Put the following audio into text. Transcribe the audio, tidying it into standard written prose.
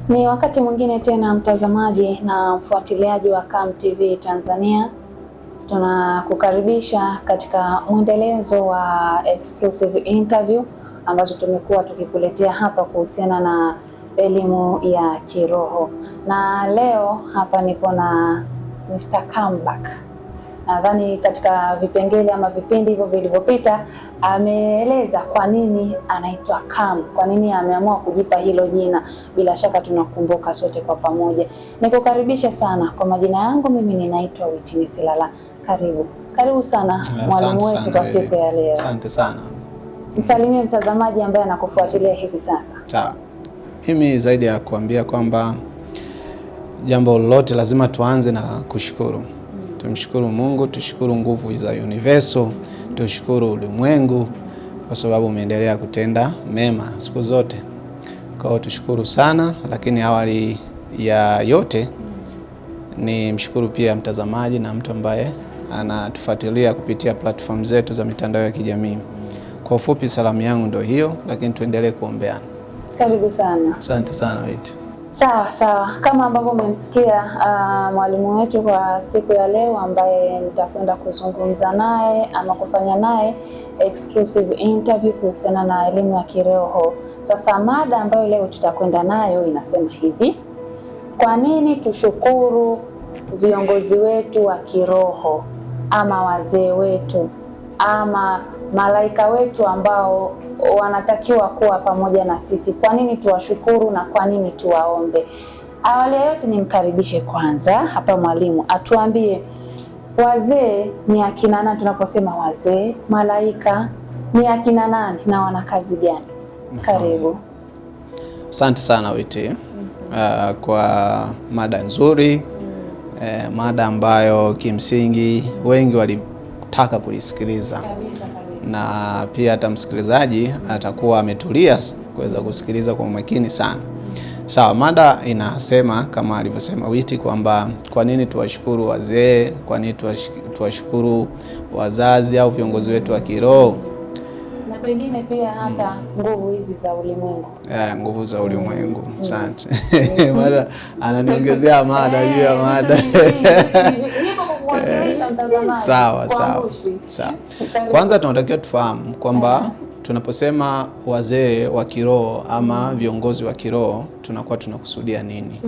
Ni wakati mwingine tena, mtazamaji na mfuatiliaji wa Come TV Tanzania, tunakukaribisha katika mwendelezo wa exclusive interview ambazo tumekuwa tukikuletea hapa kuhusiana na elimu ya kiroho. Na leo hapa nipo na Mr. Comeback. Nadhani katika vipengele ama vipindi hivyo vilivyopita ameeleza kwa nini anaitwa Come, kwa nini ameamua kujipa hilo jina. Bila shaka tunakumbuka sote kwa pamoja. Nikukaribisha sana. Kwa majina yangu mimi ninaitwa Witini Silala. Karibu sana mwalimu wetu kwa siku ya leo. Asante sana. Msalimie mtazamaji ambaye anakufuatilia hivi sasa. Sawa. Mimi zaidi ya kuambia kwamba jambo lolote lazima tuanze na kushukuru. Tumshukuru Mungu, tushukuru nguvu za universal, tushukuru ulimwengu kwa sababu umeendelea kutenda mema siku zote. Kwa hiyo tushukuru sana, lakini awali ya yote ni mshukuru pia mtazamaji na mtu ambaye anatufuatilia kupitia platform zetu za mitandao ya kijamii. Kwa ufupi salamu yangu ndio hiyo, lakini tuendelee kuombeana. Karibu sana. Asante sana Witi. Sawa. Kama ambavyo umemsikia mwalimu wetu kwa siku ya leo ambaye nitakwenda kuzungumza naye ama kufanya naye exclusive interview kuhusiana na elimu ya kiroho. Sasa mada ambayo leo tutakwenda nayo inasema hivi: kwa nini tushukuru viongozi wetu wa kiroho ama wazee wetu ama malaika wetu ambao wanatakiwa kuwa pamoja na sisi? Kwa nini tuwashukuru na kwa nini tuwaombe? Awali ya yote nimkaribishe kwanza hapa mwalimu atuambie wazee ni akina nani. Tunaposema wazee, malaika ni akina nani na wana kazi gani? Karibu. Asante sana Witi kwa mada nzuri, mada ambayo kimsingi wengi walitaka kulisikiliza. Na pia hata msikilizaji atakuwa ametulia kuweza kusikiliza kwa umakini sana. Sawa, mada inasema kama alivyosema Witi kwamba kwa nini tuwashukuru wazee, kwa nini tuwashukuru wazazi au viongozi wetu wa kiroho, na pengine pia hata nguvu hizi za ulimwengu. Nguvu za ulimwengu. Asante. Mada ananiongezea mada juu ya mada. Sawa. Kwanza tunatakiwa tufahamu kwamba tunaposema wazee wa kiroho ama viongozi wa kiroho tunakuwa tunakusudia nini?